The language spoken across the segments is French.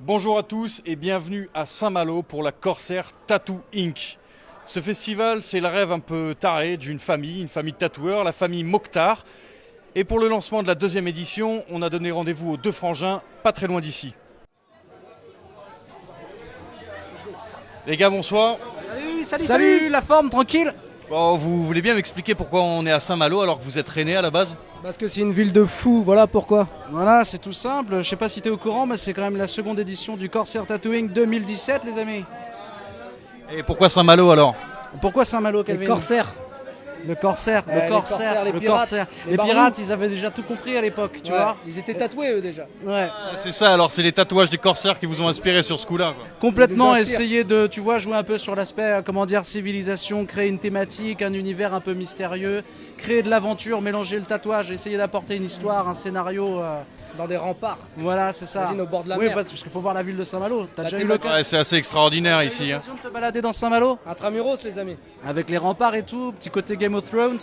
Bonjour à tous et bienvenue à Saint-Malo pour la Corsair Tattoo Inc. Ce festival, c'est le rêve un peu taré d'une famille, une famille de tatoueurs, la famille Mokhtar. Et pour le lancement de la deuxième édition, on a donné rendez-vous aux deux frangins, pas très loin d'ici. Les gars, bonsoir. Salut, la forme, tranquille. Bon, vous voulez bien m'expliquer pourquoi on est à Saint-Malo alors que vous êtes rennais à la base? Parce que c'est une ville de fous, voilà pourquoi. Voilà, c'est tout simple. Je sais pas si t'es au courant, mais c'est quand même la seconde édition du Corsair Tattooing 2017, les amis. Et pourquoi Saint-Malo alors? Pourquoi Saint-Malo, Les Calvin? corsaires. Le Corsair, les corsaires, les pirates, les Les barbous. pirates, ils avaient déjà tout compris à l'époque, tu vois. Ils étaient tatoués eux déjà. Ouais. Ah, c'est ça, alors c'est les tatouages des corsaires qui vous ont inspiré sur ce coup-là, quoi. Complètement Ça nous inspire. essayer de, tu vois, jouer un peu sur l'aspect, comment dire, civilisation, créer une thématique, un univers un peu mystérieux, créer de l'aventure, mélanger le tatouage, essayer d'apporter une histoire, un scénario. Dans des remparts. Voilà, c'est ça. Imagine au bord de la oui, mer. parce qu'il faut voir la ville de Saint-Malo. T'as La déjà eu thématique. l'occasion Ouais, c'est assez extraordinaire ici, hein. de te balader dans Saint-Malo? Intramuros les amis. Avec les remparts et tout, petit côté Game of Thrones.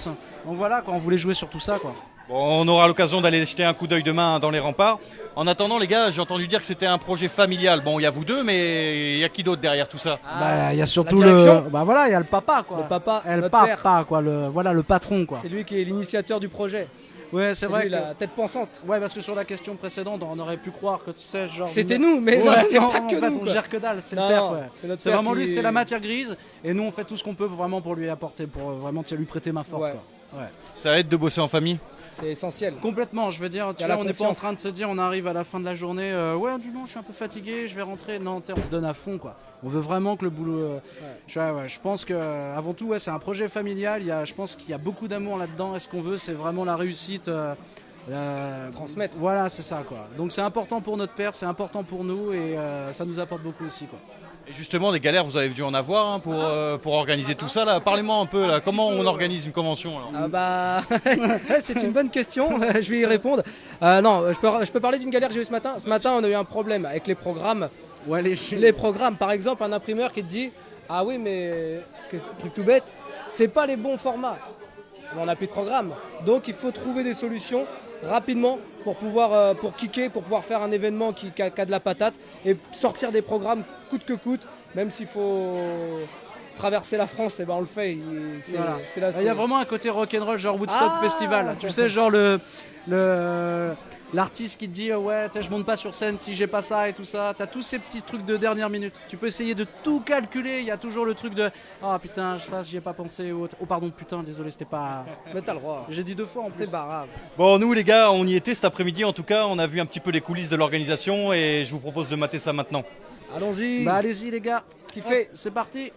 Donc voilà, quoi, on voulait jouer sur tout ça, quoi. Bon, on aura l'occasion d'aller jeter un coup d'œil demain dans les remparts. En attendant, les gars, j'ai entendu dire que c'était un projet familial. Bon, il y a vous deux, mais il y a qui d'autre derrière tout ça? Bah, il y a surtout la direction. le. Bah voilà, il y a le papa, quoi. Le papa, Et le notre papa, quoi. Voilà, le patron, quoi. C'est lui qui est l'initiateur du projet. Ouais, C'est vrai lui que. la tête pensante. Ouais, parce que sur la question précédente, on aurait pu croire que tu sais, genre. C'était nous, mais non, Ouais, c'est non, pas en que fait, nous. on quoi. gère que dalle, c'est le Non, père, non, ouais. c'est notre C'est père vraiment qui- lui, c'est la matière grise, et nous on fait tout ce qu'on peut vraiment pour lui apporter, pour vraiment lui prêter main forte, Ouais. quoi. Ouais. Ça aide de bosser en famille? C'est essentiel. Complètement, je veux dire, tu Y a vois, la on n'est pas en confiance. train de se dire, on arrive à la fin de la journée, ouais, du non, je suis un peu fatigué, je vais rentrer. Non, tu sais, on se donne à fond, quoi. On veut vraiment que le boulot. Je pense que, avant tout, ouais, c'est un projet familial. Je pense qu'il y a beaucoup d'amour là-dedans. Et ce qu'on veut, c'est vraiment la réussite. Transmettre. Voilà, c'est ça, quoi. Donc c'est important pour notre père, c'est important pour nous, et ça nous apporte beaucoup aussi, quoi. Et justement, des galères, vous avez dû en avoir hein, pour organiser tout ça, là. Parlez-moi un peu, là. Comment on organise une convention, alors? Ah bah, c'est une bonne question, je vais y répondre. Non, je peux parler d'une galère que j'ai eue ce matin. Ce matin, on a eu un problème avec les programmes. Ouais, Les programmes, par exemple, un imprimeur qui te dit ah oui, mais truc tout bête, c'est pas les bons formats. On n'a plus de programme. Donc il faut trouver des solutions rapidement pour pouvoir pour kicker, pour pouvoir faire un événement qui a de la patate et sortir des programmes coûte que coûte, même s'il faut traverser la France, et ben on le fait. Voilà. C'est là, Il y a vraiment un côté rock'n'roll, genre Woodstock Ah, Festival. Tu sais, genre l'artiste qui te dit ouais, tu sais, je monte pas sur scène si j'ai pas ça et tout ça. T'as tous ces petits trucs de dernière minute. Tu peux essayer de tout calculer. Il y a toujours le truc de ah putain, ça j'y ai pas pensé ou autre. Oh pardon, putain, désolé, c'était pas. Mais t'as le droit. J'ai dit deux fois en plus. T'es barrable. Bon, nous, les gars, on y était cet après-midi, en tout cas. On a vu un petit peu les coulisses de l'organisation et je vous propose de mater ça maintenant. Allons-y. Bah allez-y les gars. Kiffez. Hop, c'est parti.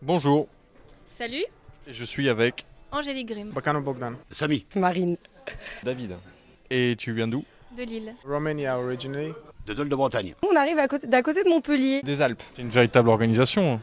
Bonjour, Salut, je suis avec Angélique Grimm, Bakano Bogdan. Samy, Marine. David. et tu viens d'où? de Lille. Romania originally. de Dole de Bretagne. On arrive d'à côté de Montpellier. Des Alpes. C'est une véritable organisation.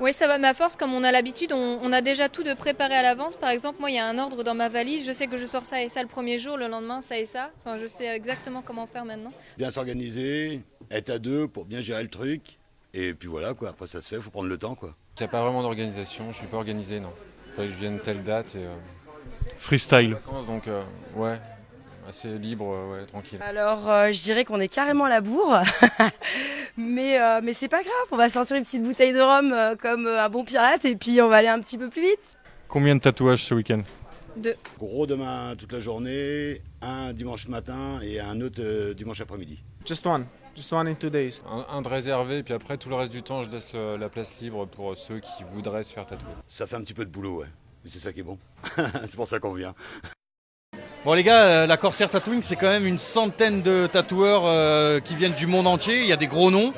Oui, ça va, ma force, comme on a l'habitude, on a déjà tout de préparé à l'avance. Par exemple, moi, il y a un ordre dans ma valise, je sais que je sors ça et ça le premier jour, le lendemain, ça et ça. Enfin, je sais exactement comment faire maintenant. Bien s'organiser, être à deux pour bien gérer le truc. Et puis voilà quoi, après ça se fait, il faut prendre le temps quoi. Il n'y a pas vraiment d'organisation, je suis pas organisé, non. Il fallait que je vienne telle date et Freestyle. vacances, donc ouais, assez libre, ouais, tranquille. Alors, je dirais qu'on est carrément à la bourre. mais c'est pas grave, on va sortir une petite bouteille de rhum comme un bon pirate et puis on va aller un petit peu plus vite. Combien de tatouages ce week-end? Gros demain toute la journée, un dimanche matin et un autre dimanche après-midi. Just one in 2 days. Un de réservé, puis après tout le reste du temps, je laisse la place libre pour ceux qui voudraient se faire tatouer. Ça fait un petit peu de boulot ouais, mais c'est ça qui est bon. C'est pour ça qu'on vient. Bon les gars, la Corsair Tattooing, c'est quand même une centaine de tatoueurs qui viennent du monde entier. Il y a des gros noms.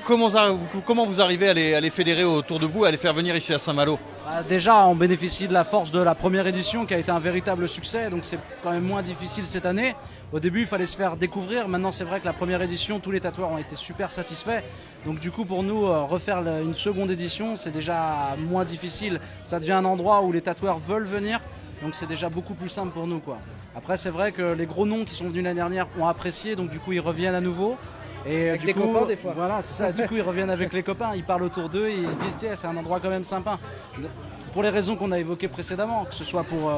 Comment vous arrivez à les fédérer autour de vous, à les faire venir ici à Saint-Malo? Déjà, on bénéficie de la force de la première édition qui a été un véritable succès, donc c'est quand même moins difficile cette année. Au début, il fallait se faire découvrir. Maintenant, c'est vrai que la première édition, tous les tatoueurs ont été super satisfaits. Donc du coup, pour nous, refaire une seconde édition, c'est déjà moins difficile. Ça devient un endroit où les tatoueurs veulent venir, donc c'est déjà beaucoup plus simple pour nous, quoi. Après, c'est vrai que les gros noms qui sont venus l'année dernière ont apprécié, donc du coup, ils reviennent à nouveau. Et Avec du des coup, copains, des fois. Voilà, c'est ça. Du coup, ils reviennent avec les copains, ils parlent autour d'eux et ils se disent, tiens, c'est un endroit quand même sympa. Pour les raisons qu'on a évoquées précédemment, que ce soit pour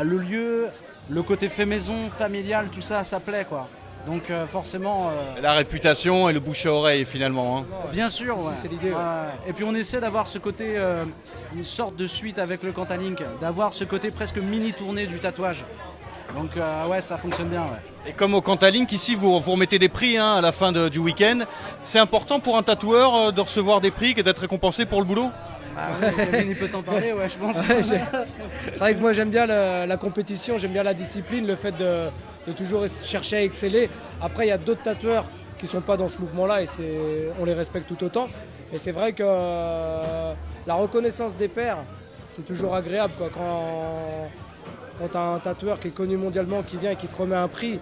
le lieu, le côté fait maison, familial, tout ça, ça plaît, quoi. Donc forcément... La réputation et le bouche à oreille finalement. Hein. Bien sûr, ouais. c'est l'idée. Ouais. Et puis on essaie d'avoir ce côté, une sorte de suite avec le Cantalink, d'avoir ce côté presque mini tournée du tatouage. Donc ouais, ça fonctionne bien, ouais. Et comme au Cantalink, ici vous remettez des prix à la fin du week-end. C'est important pour un tatoueur de recevoir des prix et d'être récompensé pour le boulot? Kevin, il peut t'en parler, ouais, je pense. C'est vrai que moi j'aime bien la compétition, j'aime bien la discipline, le fait de toujours chercher à exceller. Après, il y a d'autres tatoueurs qui ne sont pas dans ce mouvement-là et on les respecte tout autant. Et c'est vrai que la reconnaissance des pairs, c'est toujours agréable, quoi. Quand tu as un tatoueur qui est connu mondialement, qui vient et qui te remet un prix,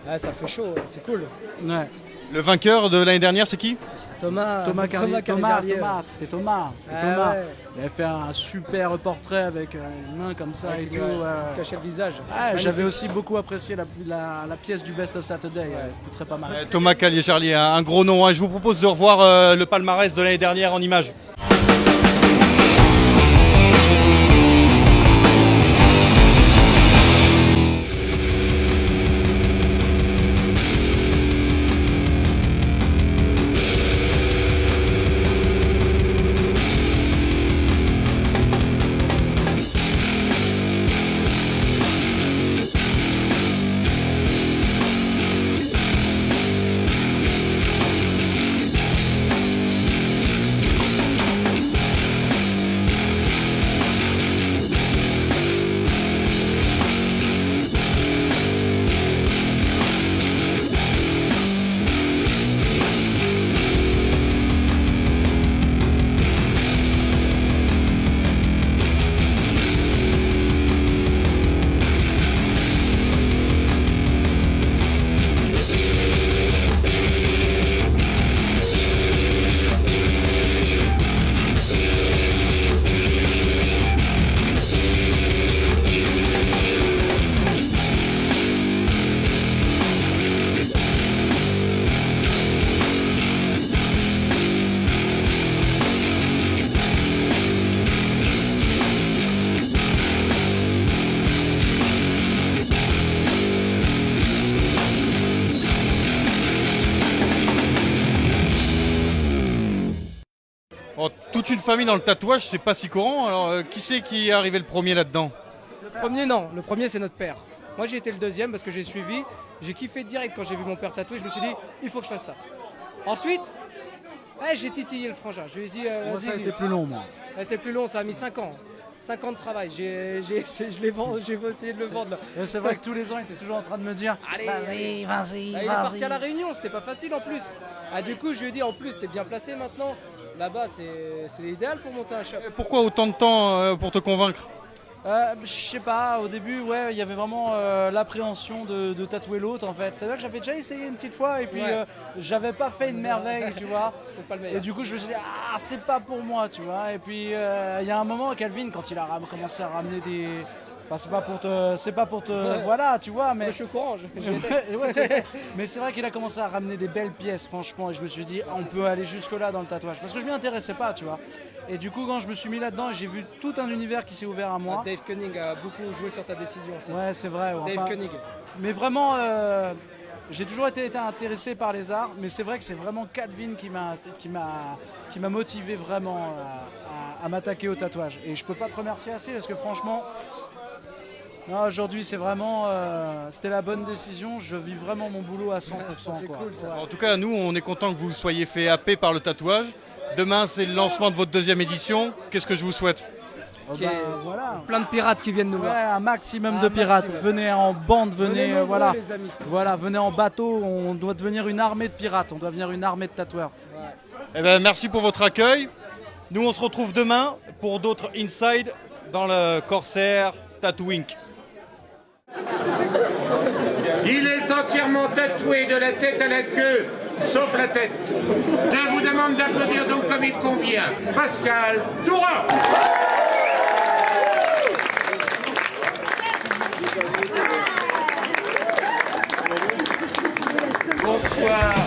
ça fait chaud, c'est cool. Ouais. Le vainqueur de l'année dernière, c'est qui? Thomas C'était Thomas. Ouais. Il avait fait un super portrait avec une main comme ça et tout. Il se cachait le visage. J'avais aussi beaucoup apprécié la pièce du Best of Saturday, très pas mal. Thomas Calier-Charlier, un gros nom. Hein. Je vous propose de revoir le palmarès de l'année dernière en images. Toute une famille dans le tatouage, c'est pas si courant. Alors, qui c'est qui est arrivé le premier là-dedans? Le premier, non. Le premier, c'est notre père. Moi, j'ai été le deuxième parce que j'ai suivi. J'ai kiffé direct quand j'ai vu mon père tatouer. Je me suis dit, il faut que je fasse ça. Ensuite, j'ai titillé le frangin. Je lui ai dit, Moi, ça a été plus long, moi. Ça a été plus long, ça a mis 5 ans. 5 ans de travail. J'ai essayé de le vendre. Là. C'est vrai que tous les ans, il était toujours en train de me dire allez, vas-y. Il est parti à la Réunion, c'était pas facile en plus. Du coup, je lui ai dit, en plus, t'es bien placé maintenant. Là-bas, c'est l'idéal pour monter un shop. Pourquoi autant de temps pour te convaincre? Je sais pas, au début, ouais, il y avait vraiment l'appréhension de tatouer l'autre en fait. C'est-à-dire que j'avais déjà essayé une petite fois et puis j'avais pas fait une merveille, tu vois. C'était pas le meilleur. Et du coup, je me suis dit, c'est pas pour moi, tu vois. Et puis, il y a un moment, Calvin, quand il a commencé à ramener des. Enfin, c'est pas pour te, Ouais. voilà, tu vois, mais. Moi, je suis au courant. Ouais, mais c'est vrai qu'il a commencé à ramener des belles pièces, franchement, et je me suis dit, on peut aller jusque-là dans le tatouage. Parce que je m'y intéressais pas, tu vois. Et du coup, quand je me suis mis là-dedans, j'ai vu tout un univers qui s'est ouvert à moi. Dave Koenig a beaucoup joué sur ta décision aussi. Ouais, c'est vrai. Dave Enfin, Koenig. mais vraiment, j'ai toujours été intéressé par les arts, mais c'est vrai que c'est vraiment Calvin qui m'a motivé vraiment à m'attaquer au tatouage. Et je peux pas te remercier assez parce que franchement. Non, aujourd'hui, c'est vraiment, c'était la bonne décision. Je vis vraiment mon boulot à 100%. C'est quoi. cool, ça. En tout cas, nous, on est content que vous soyez fait happer par le tatouage. Demain, c'est le lancement de votre deuxième édition. Qu'est-ce que je vous souhaite? Ok. Voilà. Plein de pirates qui viennent nous Ouais, voir. un maximum Un de pirates. maximum. Venez en bande, venez, nombreux, voilà. les amis. Voilà, venez en bateau. On doit devenir une armée de pirates. On doit devenir une armée de tatoueurs. Ouais. Eh ben, merci pour votre accueil. Nous, on se retrouve demain pour d'autres Inside dans le Corsair Tattoo Inc. Il est entièrement tatoué de la tête à la queue, sauf la tête. Je vous demande d'applaudir donc comme il convient. Pascal Tourin. Bonsoir.